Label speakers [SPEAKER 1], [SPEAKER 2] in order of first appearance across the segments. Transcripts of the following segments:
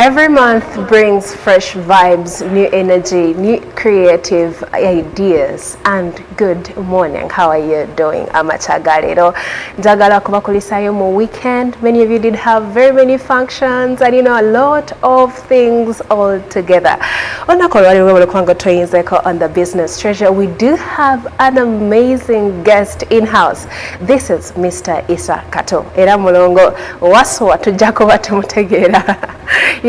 [SPEAKER 1] Every month brings fresh vibes, new energy, new creative ideas, and good morning. How are you doing? Amachagalero. Njagala kubakulisayo mu weekend. Many of you did have very many functions and a lot of things all together. On the business treasure, we do have an amazing guest in-house. This is Mr. Isa KATO. Era mulongo waswa tujako batumutegera.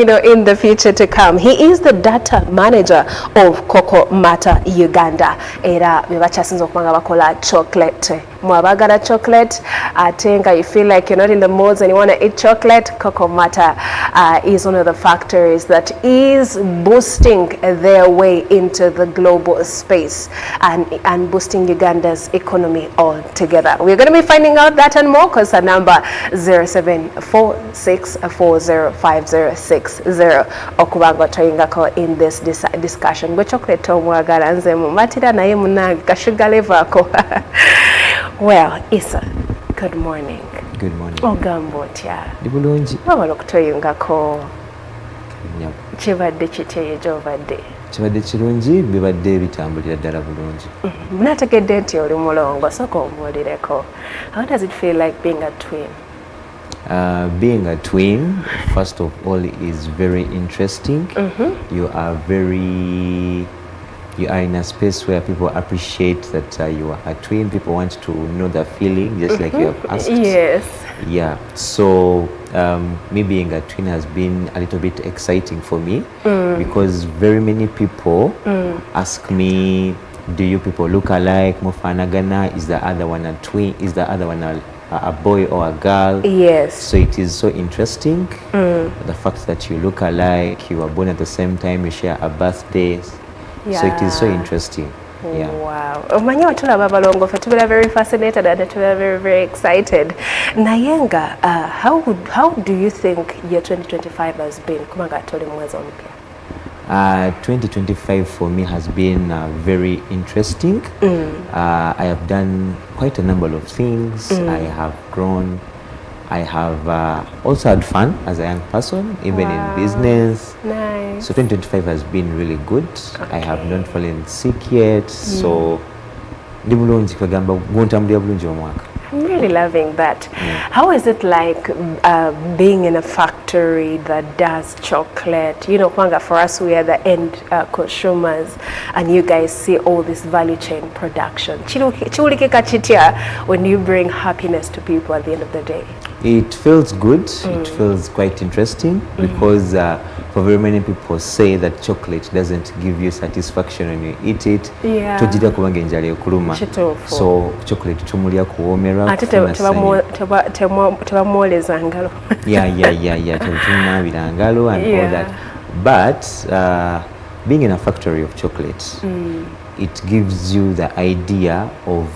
[SPEAKER 1] In the future to come. He is the data manager of COCOMATA Uganda. Era bebachasinzo kubanga bakola chocolate. Mwabagala chocolate. I think you feel like you're not in the mood and you want to eat chocolate. COCOMATA is one of the factories that is boosting their way into the global space and boosting Uganda's economy altogether. We're going to be finding out that and more because the number 0746405060 okubanga toyingako in this discussion. Go chocolate omwagala nze mumatira naye munange kashugalevako. Well, Isa, good morning.
[SPEAKER 2] Good morning.
[SPEAKER 1] Ogambo otya?
[SPEAKER 2] Ndi bulungi.
[SPEAKER 1] Wabala okutoyingako.
[SPEAKER 2] Nyam.
[SPEAKER 1] Kibadde kiteye gy'obadde?
[SPEAKER 2] Kibadde kirungi, bibadde bitambulira ddala bulungi.
[SPEAKER 1] Munategedde nti oli mulongo, sooka ombuulireko. How does it feel like being a twin?
[SPEAKER 2] Being a twin, first of all, is very interesting. You are in a space where people appreciate that you are a twin. People want to know the feeling, just like you have asked.
[SPEAKER 1] Yes.
[SPEAKER 2] Yeah. So me being a twin has been a little bit exciting for me because very many people ask me, do you people look alike? Mofanagana, is the other one a twin? Is the other one a boy or a girl?
[SPEAKER 1] Yes. So
[SPEAKER 2] it is so interesting. The fact that you look alike, you were born at the same time, you share a birthday. Yeah. So it is so interesting. Yeah.
[SPEAKER 1] Wow. Omanyi watulaba balongo fe tubera very fascinated and tubera very, very excited. Nayenga, how do you think year 2025 has been? Kumanga tuli mwezi mpya.
[SPEAKER 2] 2025 for me has been very interesting. I have done quite a number of things. I have grown. I have also had fun as a young person, even in business.
[SPEAKER 1] Nice.
[SPEAKER 2] So 2025 has been really good. Okay. I have not fallen sick yet. So I'm
[SPEAKER 1] really loving that. How is it like being in a factory that does chocolate? For us, we are the end consumers, and you guys see all this value chain production. When you bring happiness to people at the end of the day?
[SPEAKER 2] It feels good. It feels quite interesting because for very many people say that chocolate doesn't give you satisfaction when you eat it.
[SPEAKER 1] Yeah.
[SPEAKER 2] So chocolate tumulya kuwomera.
[SPEAKER 1] Yeah.
[SPEAKER 2] And all that. But being in a factory of chocolate, it gives you the idea of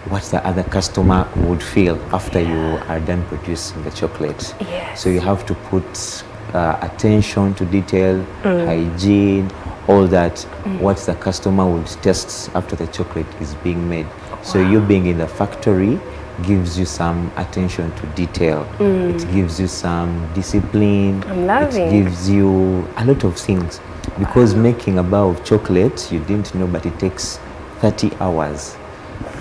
[SPEAKER 2] what the other customer would feel after you are done producing the chocolate.
[SPEAKER 1] Yes.
[SPEAKER 2] So you have to put attention to detail, hygiene, all that, what the customer would taste after the chocolate is being made. Wow. So you being in the factory gives you some attention to detail. It gives you some discipline.
[SPEAKER 1] I'm loving.
[SPEAKER 2] It gives you a lot of things. Because making a bar of chocolate, you didn't know, but it takes 30 hours.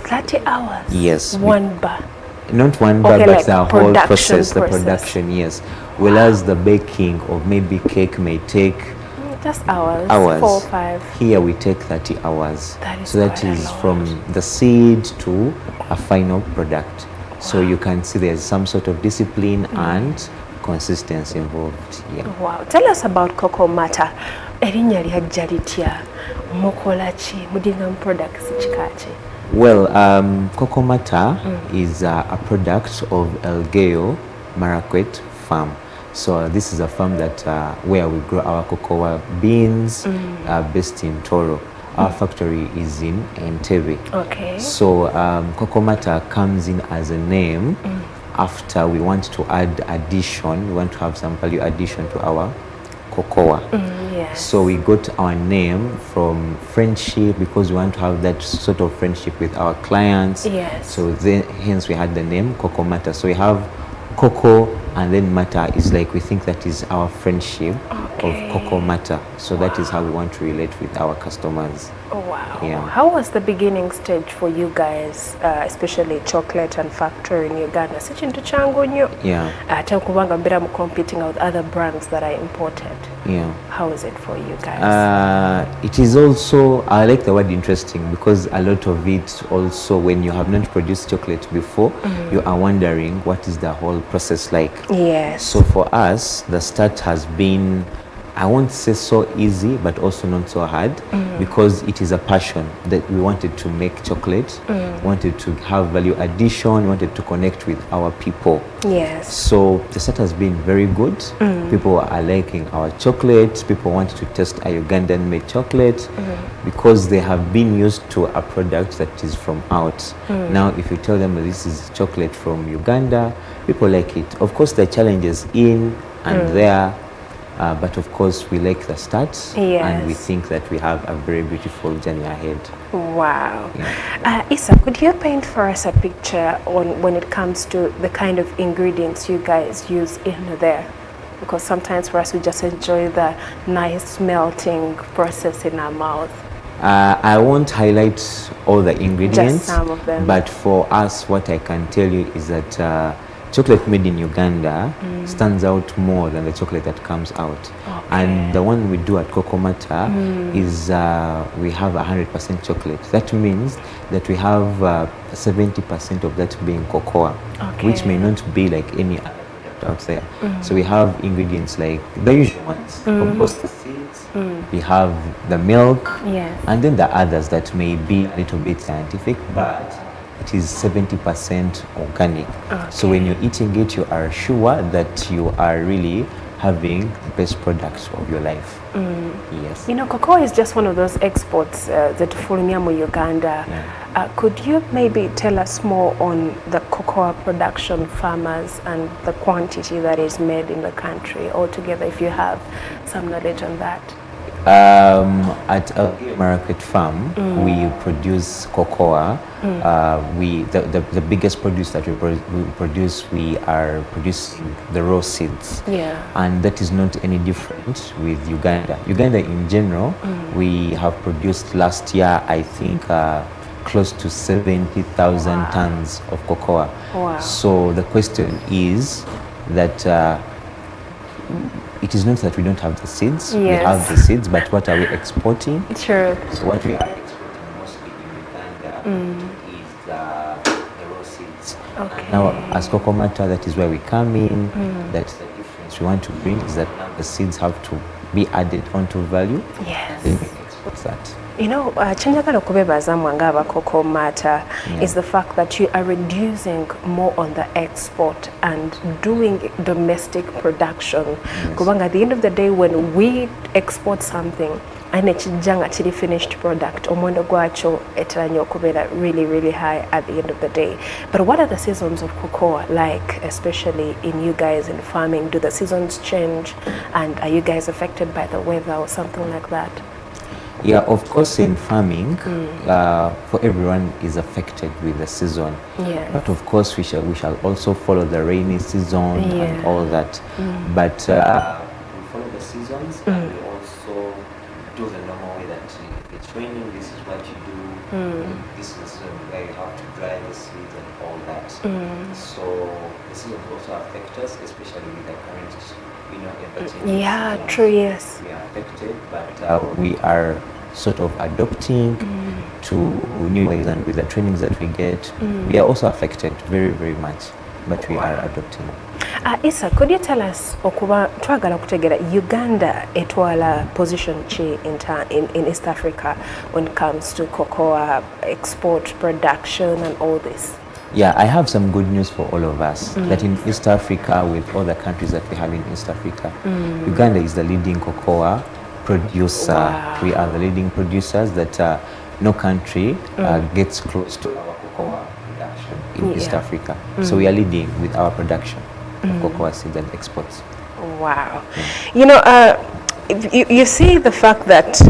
[SPEAKER 1] 30 hours?
[SPEAKER 2] Yes.
[SPEAKER 1] One bar?
[SPEAKER 2] Not one bar, but
[SPEAKER 1] like
[SPEAKER 2] the whole process, the production, yes. Whereas the baking of maybe cake may take
[SPEAKER 1] just hours, 4 or 5.
[SPEAKER 2] Here we take 30 hours.
[SPEAKER 1] So
[SPEAKER 2] that is from the seed to a final product. Wow. So you can see there's some sort of discipline and consistency involved. Yeah.
[SPEAKER 1] Wow. Tell us about COCOMATA. Erinya lyajja litya? Mukola ki? Mudinga products kikaaki?
[SPEAKER 2] Well, COCOMATA is a product of Elgeyo Marakwet farm. So this is a farm that where we grow our cocoa beans, based in Toro. Our factory is in Entebbe.
[SPEAKER 1] Okay.
[SPEAKER 2] So COCOMATA comes in as a name after we want to add addition. We want to have some value addition to our cocoa.
[SPEAKER 1] Yes.
[SPEAKER 2] So we got our name from friendship because we want to have that sort of friendship with our clients.
[SPEAKER 1] Yes.
[SPEAKER 2] So then, hence we had the name COCOMATA. So we have cocoa and then Mata is like, we think that is our friendship of COCOMATA. So that is how we want to relate with our customers.
[SPEAKER 1] Oh, wow.
[SPEAKER 2] Yeah.
[SPEAKER 1] How was the beginning stage for you guys, especially chocolate and factory in Uganda? Sichintu changu nnyo.
[SPEAKER 2] Yeah.
[SPEAKER 1] Ate kubanga mbera mu competing with other brands that are imported.
[SPEAKER 2] Yeah.
[SPEAKER 1] How is it for you guys?
[SPEAKER 2] It is also, I like the word interesting, because a lot of it also, when you have not produced chocolate before, you are wondering what is the whole process like.
[SPEAKER 1] Yes.
[SPEAKER 2] So for us, the start has been, I won't say so easy, but also not so hard, because it is a passion that we wanted to make chocolate, wanted to have value addition, wanted to connect with our people.
[SPEAKER 1] Yes.
[SPEAKER 2] So the start has been very good. People are liking our chocolate. People want to test a Ugandan made chocolate because they have been used to a product that is from out. Now, if you tell them this is chocolate from Uganda, people like it. Of course, there are challenges in and there. But of course, we like the start, and we think that we have a very beautiful journey ahead.
[SPEAKER 1] Wow.
[SPEAKER 2] Yeah.
[SPEAKER 1] Issa, could you paint for us a picture on when it comes to the kind of ingredients you guys use in there? Because sometimes for us, we just enjoy the nice melting process in our mouth.
[SPEAKER 2] I won't highlight all the ingredients,
[SPEAKER 1] just some of them.
[SPEAKER 2] But for us, what I can tell you is that chocolate made in Uganda stands out more than the chocolate that comes out. And the one we do at COCOMATA is we have 100% chocolate. That means that we have 70% of that being cocoa, which may not be like any other product out there. So we have ingredients like the usual ones, of course the seeds, we have the milk, and then the others that may be a little bit scientific, but it is 70% organic. So when you're eating it, you are sure that you are really having the best products of your life. Yes.
[SPEAKER 1] You know, cocoa is just one of those exports that fulumia mu Uganda. Could you maybe tell us more on the cocoa production farmers and the quantity that is made in the country altogether, if you have some knowledge on that?
[SPEAKER 2] At our market farm, we produce cocoa. The biggest produce that we produce, we are producing the raw seeds. And that is not any different with Uganda. Uganda in general, we have produced last year, I think, close to 70,000 tons of cocoa. So the question is that it is not that we don't have the seeds. We have the seeds, but what are we exporting?
[SPEAKER 1] Sure.
[SPEAKER 2] So what we are exporting mostly in Uganda is the raw seeds. Now, as COCOMATA, that is where we come in. That's the difference we want to bring, is that now the seeds have to be added onto value. Then we export that.
[SPEAKER 1] You know, chenjagala okubebaza mwanga aba COCOMATA is the fact that you are reducing more on the export and doing domestic production. Kubanga at the end of the day, when we export something and ekijjanga chiri finished product, omuwendo gwacho eteranyo okubeera really high at the end of the day. But what are the seasons of cocoa like, especially in you guys in farming? Do the seasons change, and are you guys affected by the weather or something like that?
[SPEAKER 2] Yeah, of course, in farming, for everyone is affected with the season. But of course, we shall also follow the rainy season and all that. But we follow the seasons, and we also do the normal way that if it's raining, this is what you do. This is the season where you have to dry the seeds and all that. So the seasons also affect us, especially with the current,
[SPEAKER 1] true, yes.
[SPEAKER 2] We are affected, but we are sort of adopting to new ways, and with the trainings that we get, we are also affected very much, but we are adopting.
[SPEAKER 1] Issa, could you tell us, okuba twagala kutegera Uganda etwala position chi in East Africa when it comes to cocoa export, production and all this?
[SPEAKER 2] Yeah, I have some good news for all of us, that in East Africa, with all the countries that we have in East Africa, Uganda is the leading cocoa producer. We are the leading producers, that no country gets close to our cocoa production in East Africa. So we are leading with our production of cocoa seeds and exports.
[SPEAKER 1] Wow. You know, you see the fact that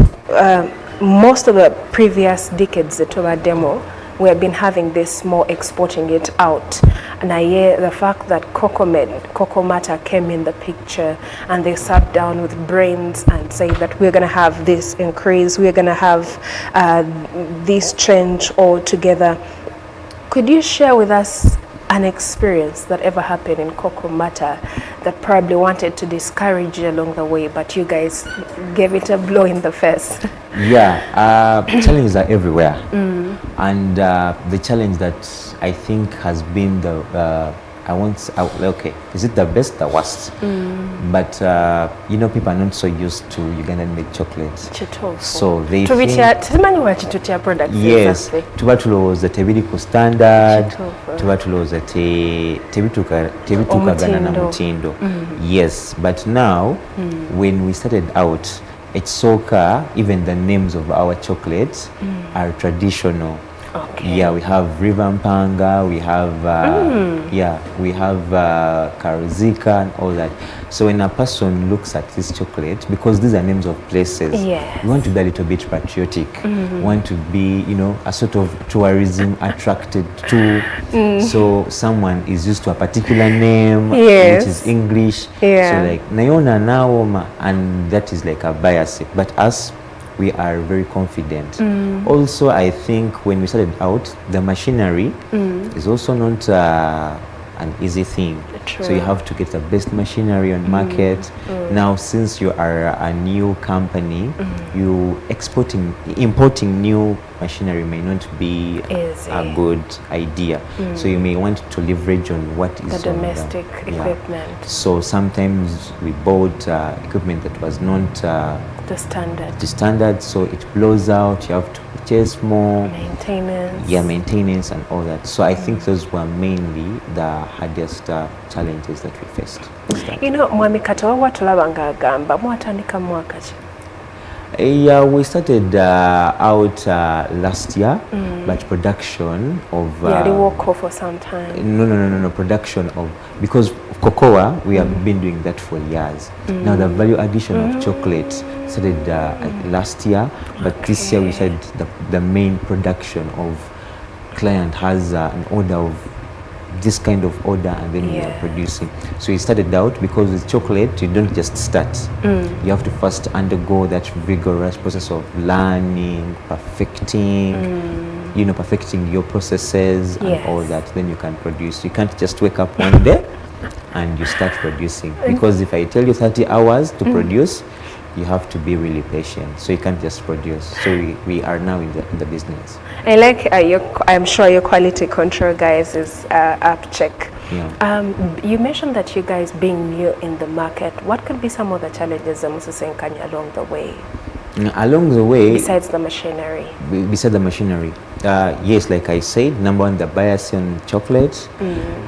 [SPEAKER 1] most of the previous decades, the Toba demo, we have been having this more, exporting it out. And I hear the fact that COCOMATA came in the picture, and they sat down with brains and say that we're going to have this increase, we're going to have this change all together. Could you share with us an experience that ever happened in COCOMATA that probably wanted to discourage you along the way, but you guys gave it a blow in the face?
[SPEAKER 2] Yeah, challenges are everywhere. And the challenge that I think has been the, okay, is it the best, the worst? But you know, people are not so used to Ugandan made chocolates. So they think, yes, tuba tulowooza tebiri ku standard, tuba tulowooza tebitukagana na mutindo. Yes, but now when we started out, it's soka, even the names of our chocolates are traditional.
[SPEAKER 1] Okay.
[SPEAKER 2] Yeah, we have River Mpanga, we have we have Karuzika and all that. So when a person looks at this chocolate, because these are names of places,
[SPEAKER 1] yes,
[SPEAKER 2] we want to be a little bit patriotic. We want to be, you know, a sort of tourism attracted to. So someone is used to a particular name,
[SPEAKER 1] yes,
[SPEAKER 2] which is English.
[SPEAKER 1] Yeah.
[SPEAKER 2] So like Nayona Naoma, and that is like a bias. But us, we are very confident. Also, I think when we started out, the machinery is also not an easy thing.
[SPEAKER 1] True.
[SPEAKER 2] So you have to get the best machinery on market. Now, since you are a new company, importing new machinery may not be a good idea. So you may want to leverage on what is
[SPEAKER 1] the domestic equipment.
[SPEAKER 2] So sometimes we bought equipment that was not
[SPEAKER 1] the standard.
[SPEAKER 2] The standard, so it blows out. You have to purchase more.
[SPEAKER 1] Maintenance.
[SPEAKER 2] Yeah, maintenance and all that. So I think those were mainly the hardest challenges that we faced.
[SPEAKER 1] You know, Mwami Kato, what tulabanga agamba mwatandika mwaka ki?
[SPEAKER 2] Yeah, we started out last year, but production of
[SPEAKER 1] they walk off for some time.
[SPEAKER 2] No. Production of, because of cocoa, we have been doing that for years. Now the value addition of chocolate started last year, but this year we started the main production of, client has an order of this kind of order, and then we are producing. So we started out, because with chocolate you don't just start. You have to first undergo that rigorous process of learning, perfecting, you know, perfecting your processes and all that. Then you can produce. You can't just wake up one day and you start producing, because if I tell you 30 hours to produce, you have to be really patient. So you can't just produce. So we are now in the business.
[SPEAKER 1] I like I'm sure your quality control guys is up check.
[SPEAKER 2] Yeah.
[SPEAKER 1] You mentioned that you guys being new in the market. What could be some of the challenges along the way?
[SPEAKER 2] Along the way,
[SPEAKER 1] besides the machinery.
[SPEAKER 2] Besides the machinery, yes, like I said, number one, the bias on chocolate.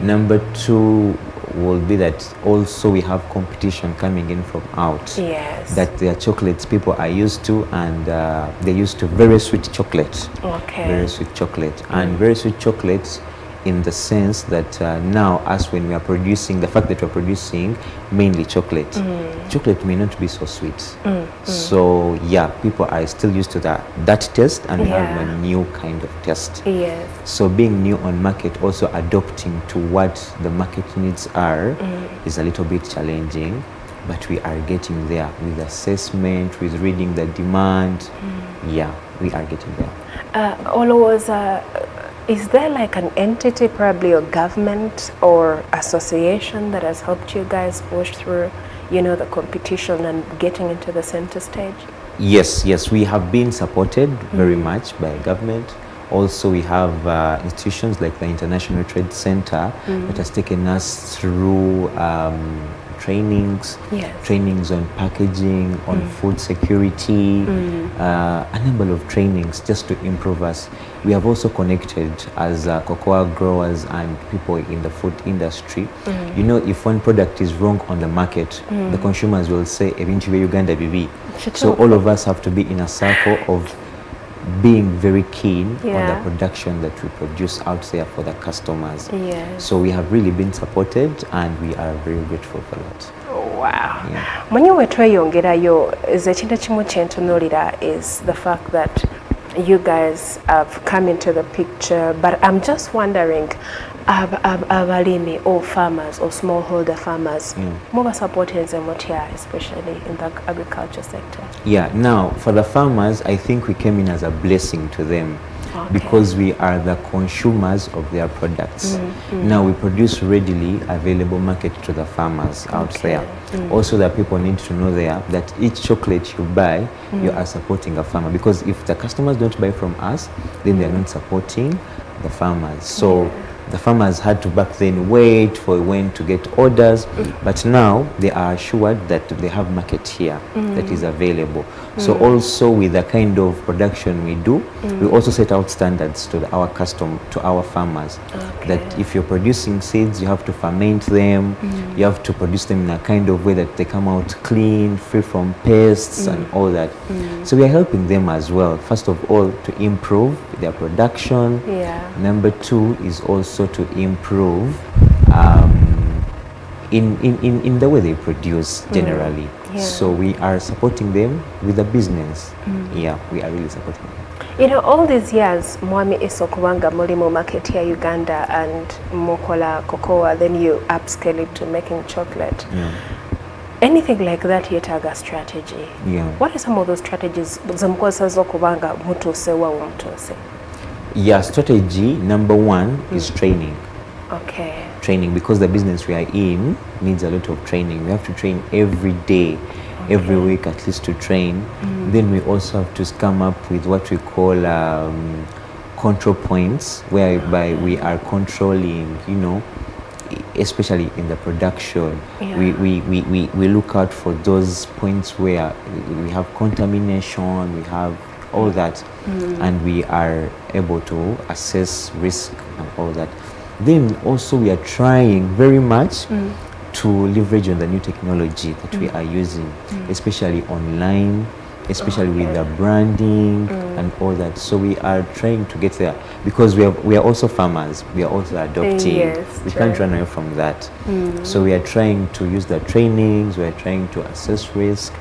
[SPEAKER 2] Number two will be that also we have competition coming in from out.
[SPEAKER 1] Yes.
[SPEAKER 2] That the chocolates people are used to, and they're used to very sweet chocolate.
[SPEAKER 1] Okay.
[SPEAKER 2] Very sweet chocolate. And very sweet chocolates, in the sense that now, as when we are producing, the fact that we're producing mainly chocolate, chocolate may not be so sweet. So yeah, people are still used to that taste, and we have a new kind of taste.
[SPEAKER 1] Yes.
[SPEAKER 2] So being new on market, also adopting to what the market needs are, is a little bit challenging, but we are getting there with assessment, with reading the demand. Yeah, we are getting there.
[SPEAKER 1] Is there like an entity, probably a government or association, that has helped you guys push through, you know, the competition and getting into the center stage?
[SPEAKER 2] Yes, we have been supported very much by government. Also, we have institutions like the International Trade Center that has taken us through trainings on packaging, on food security, a number of trainings just to improve us. We have also connected as cocoa growers and people in the food industry. You know, if one product is wrong on the market, the consumers will say, "Ebintu bya Uganda bibi." So all of us have to be in a circle of being very keen on the production that we produce out there for the customers. So we have really been supported, and we are very grateful for that.
[SPEAKER 1] Wow. When you were trying is the is the fact that you guys have come into the picture, but I'm just wondering, abalimi or farmers or smallholder farmers, more supporting them especially in the agriculture sector?
[SPEAKER 2] Yeah, now for the farmers, I think we came in as a blessing to them.
[SPEAKER 1] Okay.
[SPEAKER 2] Because we are the consumers of their products. Now we produce readily available market to the farmers out there. Also the people need to know there that each chocolate you buy, you are supporting a farmer, because if the customers don't buy from us, then they are not supporting the farmers. So the farmers had to back then wait for when to get orders, but now they are assured that they have market here that is available. So also with the kind of production we do, we also set out standards to our farmers. That if you're producing seeds, you have to ferment them, you have to produce them in a kind of way that they come out clean, free from pests and all that. So we are helping them as well, first of all to improve their production. Number two is also to improve in the way they produce generally. So we are supporting them with the business. Yeah, we are really supporting them.
[SPEAKER 1] You know, all these years, mwami esokubanga mulimo market here Uganda and mokola cocoa, then you upscale it to making chocolate. Anything like that yetaga strategy. What are some of those strategies?
[SPEAKER 2] Yeah, strategy number one is training.
[SPEAKER 1] Okay.
[SPEAKER 2] Training, because the business we are in needs a lot of training. We have to train every day, every week at least to train. Then we also have to come up with what we call control points, whereby we are controlling, you know, especially in the production. We look out for those points where we have contamination, we have all that, and we are able to assess risk and all that. Then also we are trying very much to leverage on the new technology that we are using, especially online, especially with the branding and all that. So we are trying to get there, because we are also farmers, we are also adopting. We can't run away from that. So we are trying to use the trainings, we are trying to assess risk,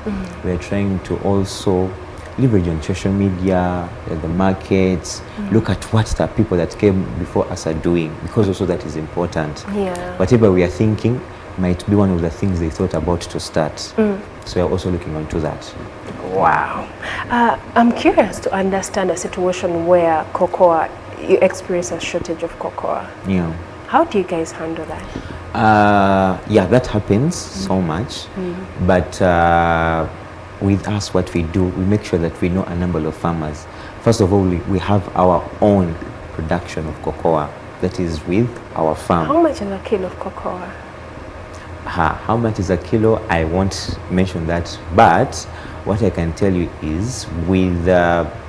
[SPEAKER 2] we are trying to also leverage on social media, the markets, look at what the people that came before us are doing, because also that is important. Whatever we are thinking might be one of the things they thought about to start. So we are also looking onto that.
[SPEAKER 1] Wow. I'm curious to understand a situation where cocoa, you experience a shortage of cocoa. How do you guys handle that?
[SPEAKER 2] Yeah, that happens so much, but with us, what we do, we make sure that we know a number of farmers. First of all, we have our own production of cocoa that is with our farm.
[SPEAKER 1] How much is a kilo of cocoa?
[SPEAKER 2] How much is a kilo? I won't mention that, but what I can tell you is with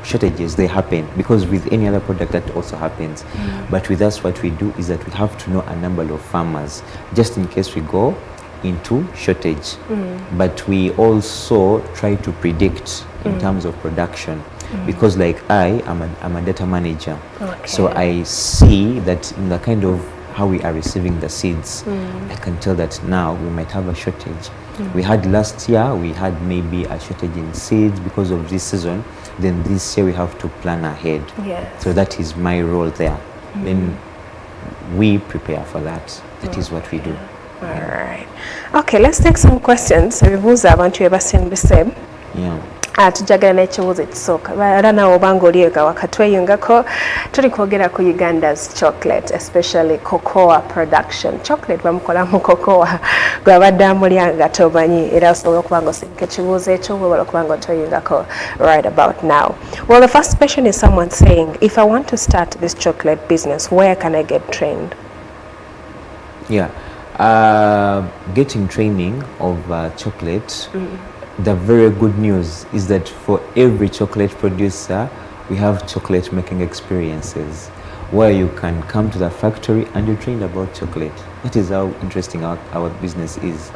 [SPEAKER 2] shortages, they happen, because with any other product that also happens. But with us, what we do is that we have to know a number of farmers, just in case we go into shortage. But we also try to predict in terms of production, because like I'm a data manager. So I see that in the kind of how we are receiving the seeds, I can tell that now we might have a shortage. We had last year, we had maybe a shortage in seeds because of this season. Then this year we have to plan ahead. So that is my role there. Then we prepare for that. That is what we do.
[SPEAKER 1] All right. Okay, let's take some questions. Tujagala n'ekibuuzo ekisooka era nawe obanga oliega wakatweyungako. Tuli kwogera ku Uganda'S chocolate, especially cocoa production. Chocolate bamukolamu cocoa gwabadde amulya nga tomanyi, era osobola okuba nga osindika ekibuuzo ekyo bw'obola okuba nga otweyungako right about now. Well, the first question is someone saying, if I want to start this chocolate business, where can I get trained?
[SPEAKER 2] Getting training of chocolate, the very good news is that for every chocolate producer, we have chocolate making experiences where you can come to the factory and you're trained about chocolate. That is how interesting our business is.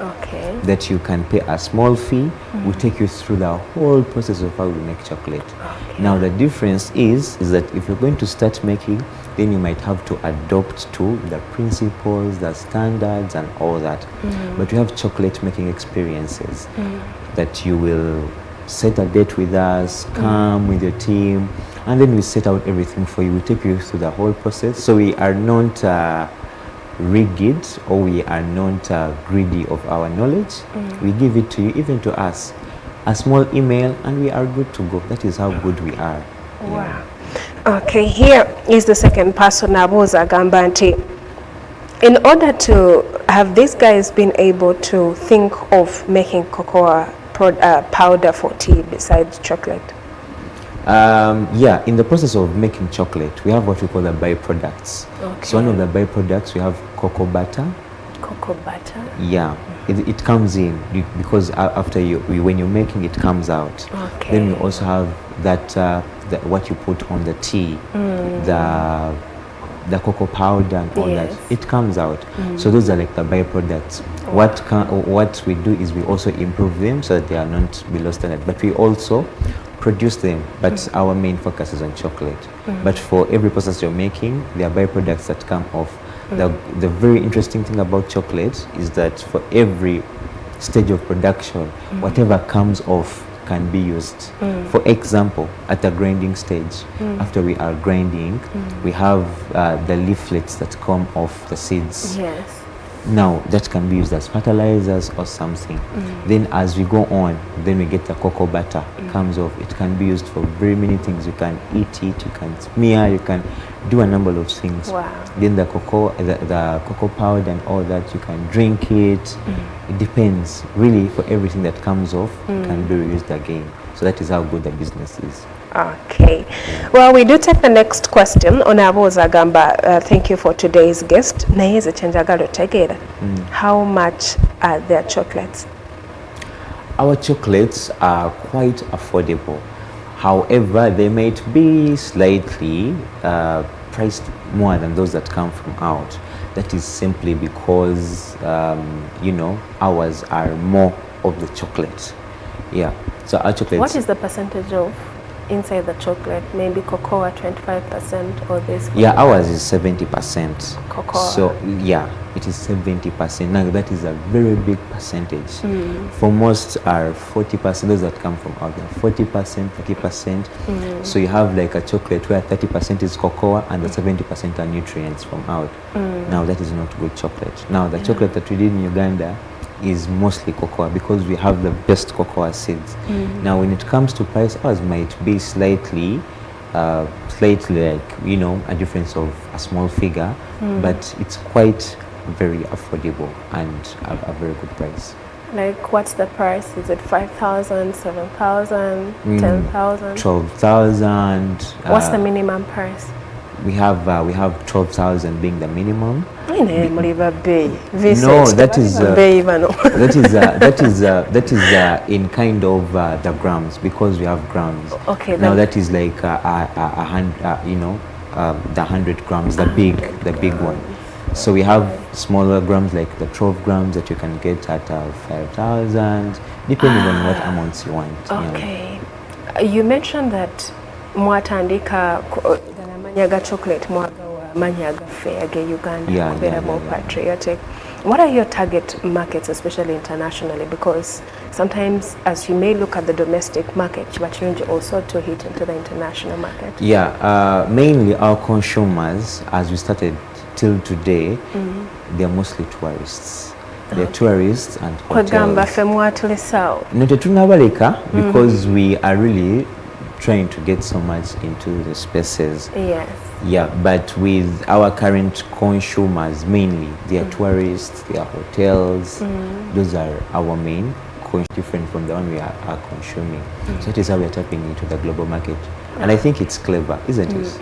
[SPEAKER 2] That you can pay a small fee, we take you through the whole process of how we make chocolate. Now the difference is that if you're going to start making, then you might have to adopt to the principles, the standards and all that. But you have chocolate making experiences that you will set a date with us, come with your team, and then we set out everything for you. We take you through the whole process. So we are not rigid, or we are not greedy of our knowledge. We give it to you, even to us. A small email and we are good to go. That is how good we are.
[SPEAKER 1] Wow. Okay, here is the second person, Abuza Gambanti. In order to have these guys been able to think of making cocoa powder for tea besides chocolate?
[SPEAKER 2] Yeah, in the process of making chocolate, we have what we call the byproducts.
[SPEAKER 1] Okay.
[SPEAKER 2] So one of the byproducts, we have cocoa butter.
[SPEAKER 1] Cocoa butter?
[SPEAKER 2] Yeah, it comes in because after when you're making it comes out.
[SPEAKER 1] Okay.
[SPEAKER 2] Then we also have that, what you put on the tea, the cocoa powder and all that. It comes out. So those are like the byproducts. What we do is we also improve them so that they are not below standard. But we also produce them, but our main focus is on chocolate. But for every process you're making, there are byproducts that come off. The very interesting thing about chocolate is that for every stage of production, whatever comes off can be used. For example, at the grinding stage, after we are grinding, we have the leaflets that come off the seeds.
[SPEAKER 1] Yes.
[SPEAKER 2] Now that can be used as fertilizers or something. Then as we go on, then we get the cocoa butter comes off. It can be used for very many things. You can eat it, you can smear, you can do a number of things.
[SPEAKER 1] Wow.
[SPEAKER 2] Then the cocoa powder and all that, you can drink it. It depends. Really, for everything that comes off can be reused again. So that is how good the business is.
[SPEAKER 1] Okay. Well, we do take the next question. Onabuza Gamba, thank you for today's guest. How much are their chocolates?
[SPEAKER 2] Our chocolates are quite affordable. However, they might be slightly priced more than those that come from out. That is simply because, ours are more of the chocolate. Yeah. So our chocolates.
[SPEAKER 1] What is the percentage of inside the chocolate? Maybe cocoa 25% or this?
[SPEAKER 2] Yeah, ours is 70%.
[SPEAKER 1] Cocoa.
[SPEAKER 2] So yeah, it is 70%. Now that is a very big percentage. For most are 40%. Those that come from out there, 40%, 30%. So you have like a chocolate where 30% is cocoa and the 70% are nutrients from out. Now that is not good chocolate. Now the chocolate that we did in Uganda is mostly cocoa because we have the best cocoa seeds. Now when it comes to price, ours might be slightly like, a difference of a small figure, but it's quite very affordable and a very good price.
[SPEAKER 1] Like, what's the price? Is it 5,000, 7,000, 10,000?
[SPEAKER 2] 12,000.
[SPEAKER 1] What's the minimum price?
[SPEAKER 2] We have 12,000 being the minimum.
[SPEAKER 1] No,
[SPEAKER 2] that is in kind of the grams, because we have grams.
[SPEAKER 1] Okay.
[SPEAKER 2] Now that is like the 100 grams, the big one. So we have smaller grams like the 12 grams that you can get at 5,000, depending on what amounts you want.
[SPEAKER 1] Okay. You mentioned that mwatandika manyaga chocolate manyaga fair Uganda, more patriotic. What are your target markets, especially internationally? Because sometimes, as you may look at the domestic market, but you need also to hit into the international market.
[SPEAKER 2] Yeah, mainly our consumers, as we started till today, they're mostly tourists. They're tourists and hotels. Because we are really trying to get so much into the spaces.
[SPEAKER 1] Yes.
[SPEAKER 2] Yeah, but with our current consumers, mainly they are tourists, they are hotels. Those are our main, different from the one we are consuming. So that is how we are tapping into the global market. And I think it's clever, isn't it?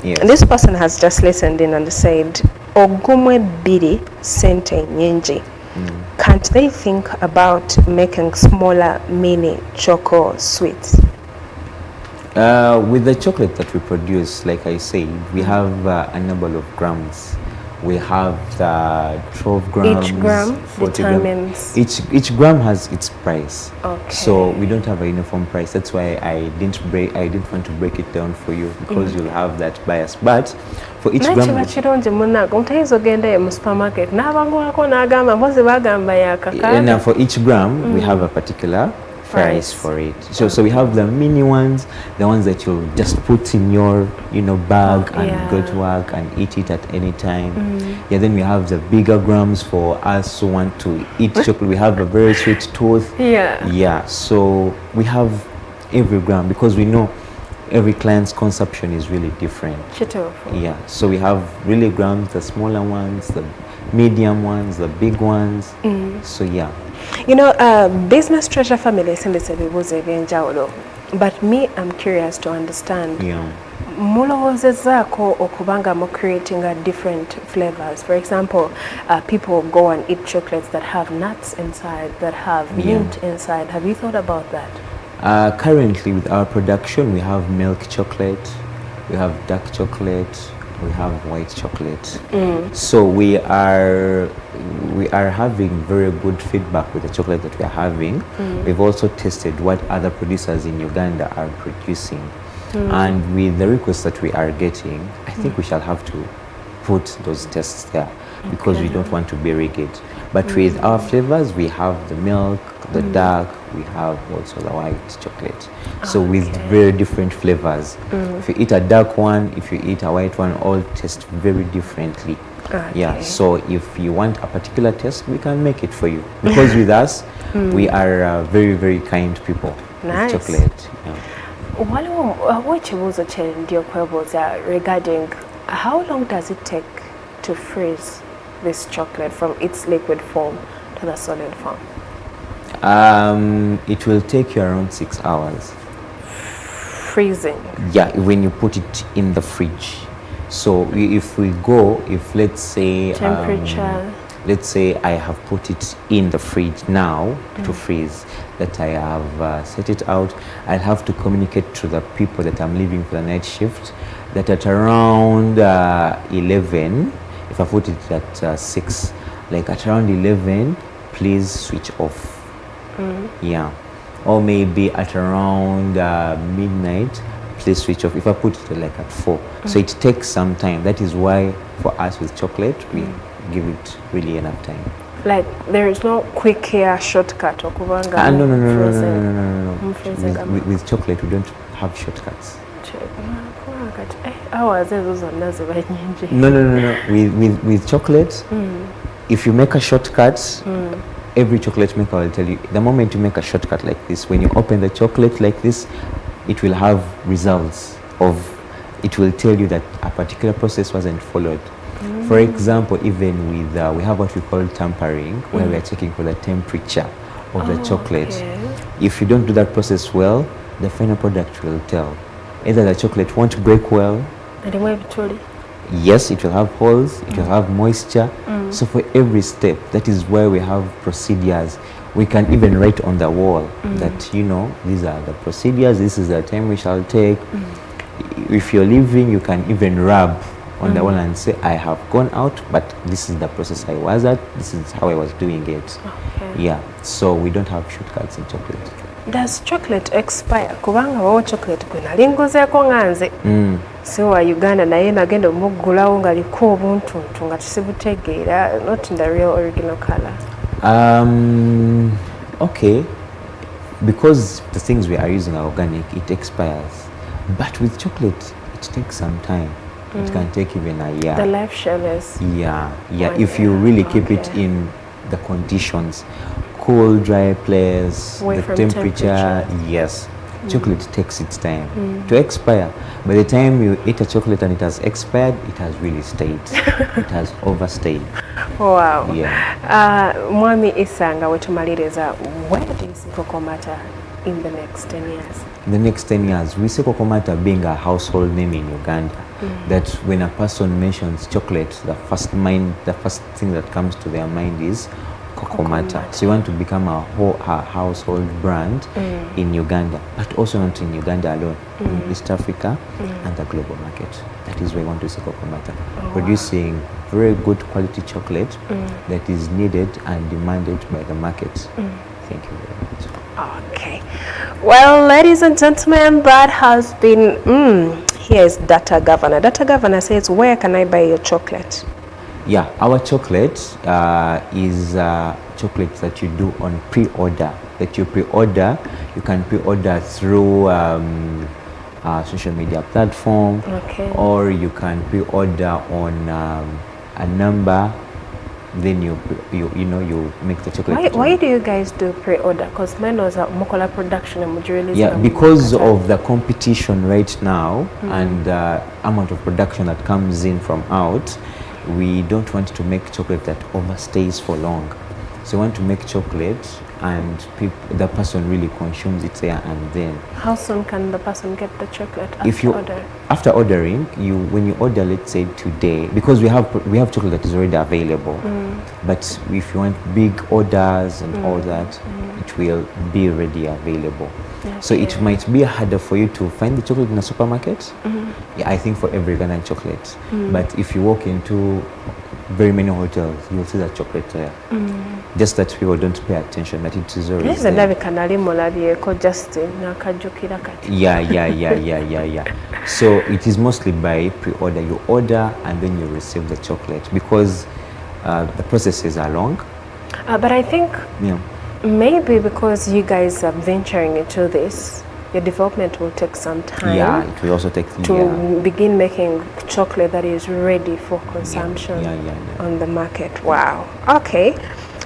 [SPEAKER 2] Yes.
[SPEAKER 1] This person has just listened in and said, Ogumwe biri sente nyenji. Can't they think about making smaller mini choco sweets?
[SPEAKER 2] With the chocolate that we produce, like I said, we have a number of grams We have the 12 grams.
[SPEAKER 1] Each gram
[SPEAKER 2] 40
[SPEAKER 1] determines.
[SPEAKER 2] Each gram has its price.
[SPEAKER 1] Okay.
[SPEAKER 2] So we don't have a uniform price. That's why I didn't want to break it down for you, because you'll have that bias. But for each gram. And for each gram, we have a particular price for it. So we have the mini ones, the ones that you'll just put in your bag and go to work and eat it at any time. Yeah, then we have the bigger grams for us who want to eat chocolate. We have a very sweet tooth. Yeah, so we have every gram, because we know every client's consumption is really different. Yeah, so we have really grams, the smaller ones, the medium ones, the big ones. So yeah.
[SPEAKER 1] Business treasure family but me, I'm curious to understand. Mulowozezako okubanga mo creating different flavors. For example, people go and eat chocolates that have nuts inside, that have mint inside. Have you thought about that?
[SPEAKER 2] Currently, with our production, we have milk chocolate, we have dark chocolate, we have white chocolate. So we are having very good feedback with the chocolate that we are having. We've also tested what other producers in Uganda are producing. And with the requests that we are getting, I think we shall have to put those tests there, because we don't want to be rigid. But with our flavors, we have the milk, the dark, we have also the white chocolate. So with very different flavors. If you eat a dark one, if you eat a white one, all taste very differently. Yeah, so if you want a particular taste, we can make it for you. Because with us, we are very, very kind people with chocolate.
[SPEAKER 1] Regarding how long does it take to freeze this chocolate from its liquid form to the solid form?
[SPEAKER 2] It will take you around 6 hours.
[SPEAKER 1] Freezing?
[SPEAKER 2] Yeah, when you put it in the fridge. So if let's say
[SPEAKER 1] temperature,
[SPEAKER 2] let's say I have put it in the fridge now to freeze, that I have set it out, I'll have to communicate to the people that I'm leaving for the night shift that at around 11, if I put it at 6, like at around 11, please switch off. Yeah, or maybe at around midnight, please switch off. If I put it like at 4, so it takes some time. That is why for us with chocolate, we give it really enough time.
[SPEAKER 1] Like there is no quick here shortcut or kubanga.
[SPEAKER 2] No. With chocolate, we don't have shortcuts.
[SPEAKER 1] No.
[SPEAKER 2] With chocolate, if you make a shortcut, every chocolate maker will tell you, the moment you make a shortcut like this, when you open the chocolate like this, it will have results it will tell you that a particular process wasn't followed. For example, even with, we have what we call tampering, where we are checking for the temperature of the chocolate. If you don't do that process well, the final product will tell. Either the chocolate won't break well. Yes, it will have holes, it will have moisture. So for every step, that is why we have procedures. We can even write on the wall that, these are the procedures, this is the time we shall take. If you're leaving, you can even rub on the wall and say, I have gone out, but this is the process I was at, this is how I was doing it. Yeah, so we don't have shortcuts in chocolate.
[SPEAKER 1] Does chocolate expire? Kubanga wawo chocolate kwena lingozeeko nganze. So wa Uganda naye nagenda omugulawo nga liko obuntuntu nga tisibutegeera, not in the real original color.
[SPEAKER 2] Okay, because the things we are using are organic, it expires. But with chocolate, it takes some time. It can take even a year.
[SPEAKER 1] The life shelf is.
[SPEAKER 2] Yeah. If you really keep it in the conditions, cool, dry place,
[SPEAKER 1] away
[SPEAKER 2] the
[SPEAKER 1] from
[SPEAKER 2] temperature. Yes, chocolate takes its time to expire. By the time you eat a chocolate and it has expired, it has really stayed. It has overstayed.
[SPEAKER 1] Wow.
[SPEAKER 2] Yeah.
[SPEAKER 1] Mwami Isanga, wetumaliriza, where do you see COCOMATA in the next 10 years?
[SPEAKER 2] In the next 10 years, we see COCOMATA being a household name in Uganda. That when a person mentions chocolate, the first thing that comes to their mind is COCOMATA. So you want to become a household brand in Uganda, but also not in Uganda alone, in East Africa and the global market. That is why I want to see COCOMATA producing very good quality chocolate that is needed and demanded by the market. Thank you very much.
[SPEAKER 1] Okay. Well, ladies and gentlemen, that has been, here is Data Governor. Data Governor says, where can I buy your chocolate?
[SPEAKER 2] Yeah, our chocolate is chocolate that you do on pre-order. That you pre-order, you can pre-order through social media platform, or you can pre-order on a number. Then you make the chocolate.
[SPEAKER 1] Why do you guys do pre-order? Because mine was a Mokola production and release.
[SPEAKER 2] Yeah, because of the competition right now and the amount of production that comes in from out. We don't want to make chocolate that overstays for long. So we want to make chocolate and the person really consumes it there and then.
[SPEAKER 1] How soon can the person get the chocolate
[SPEAKER 2] after ordering? When you order, let's say today, because we have chocolate that is already available. But if you want big orders and all that, it will be ready available. So it might be harder for you to find the chocolate in a supermarket. Yeah, I think for every Ghanaian chocolate. But if you walk into very many hotels, you'll see that chocolate there. Just that people don't pay attention that it is already there. Yeah. So it is mostly by pre-order. You order and then you receive the chocolate because the processes are long.
[SPEAKER 1] But I think maybe because you guys are venturing into this, your development will take some time.
[SPEAKER 2] Yeah, it will also take
[SPEAKER 1] to begin making chocolate that is ready for consumption on the market. Wow. Okay.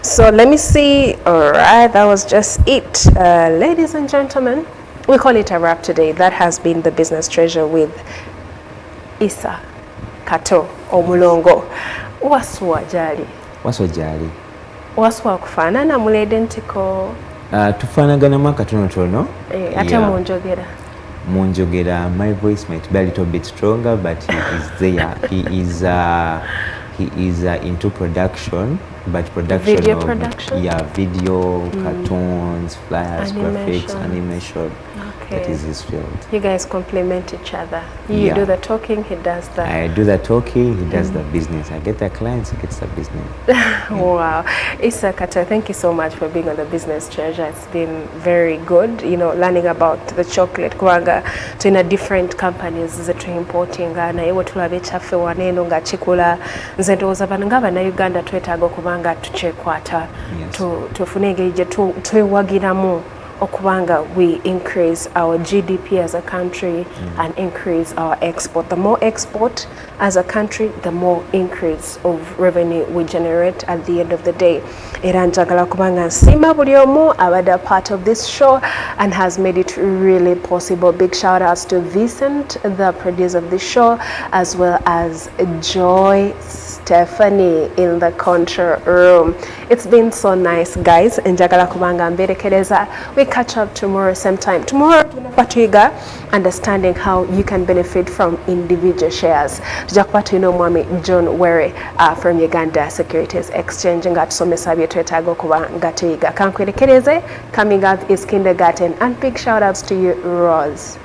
[SPEAKER 1] So let me see. All right, that was just it. Ladies and gentlemen, we call it a wrap today. That has been the Business Treasure with Issa KATO Omulongo. Waswa jali. Waswa kufanana mule identical.
[SPEAKER 2] Tufanaganamu akatonotono.
[SPEAKER 1] Ate
[SPEAKER 2] munjogera, my voice might be a little bit stronger, but he is there. He is into production, but production
[SPEAKER 1] video
[SPEAKER 2] of
[SPEAKER 1] production?
[SPEAKER 2] Video, cartoons, flyers, graphics, animation. That is his field.
[SPEAKER 1] You guys complement each other. You do the talking, he does the...
[SPEAKER 2] I do the talking, he does the business. I get the clients, he gets the business.
[SPEAKER 1] Wow. Issa KATO, thank you so much for being on the Business Treasure. It's been very good, learning about the chocolate. Kubanga tuna different companies zetu importing na ewo tulabe chaffe waneno nga chikula nze ndowooza bano nga bannayuganda twetaaga okubanga tukyekwata tufune engeri gye twewagiramu okubanga we increase our GDP as a country and increase our export. The more export as a country, the more increase of revenue we generate at the end of the day. Era njagala kubanga nsima buli omu abadde part of this show and has made it really possible. Big shout outs to Vincent, the producer of the show, as well as Joy Stephanie in the control room. It's been so nice, guys. Njagala kubanga mberekereza. We catch up tomorrow same time. Tomorrow tunapatiga understanding how you can benefit from individual shares. Tujakupata mwami John Were from Uganda Securities Exchange nga tusomesa bye twetaaga okuba nga tuyiga. Kankwerekereze. Coming up is kindergarten, and big shout outs to you, Rose.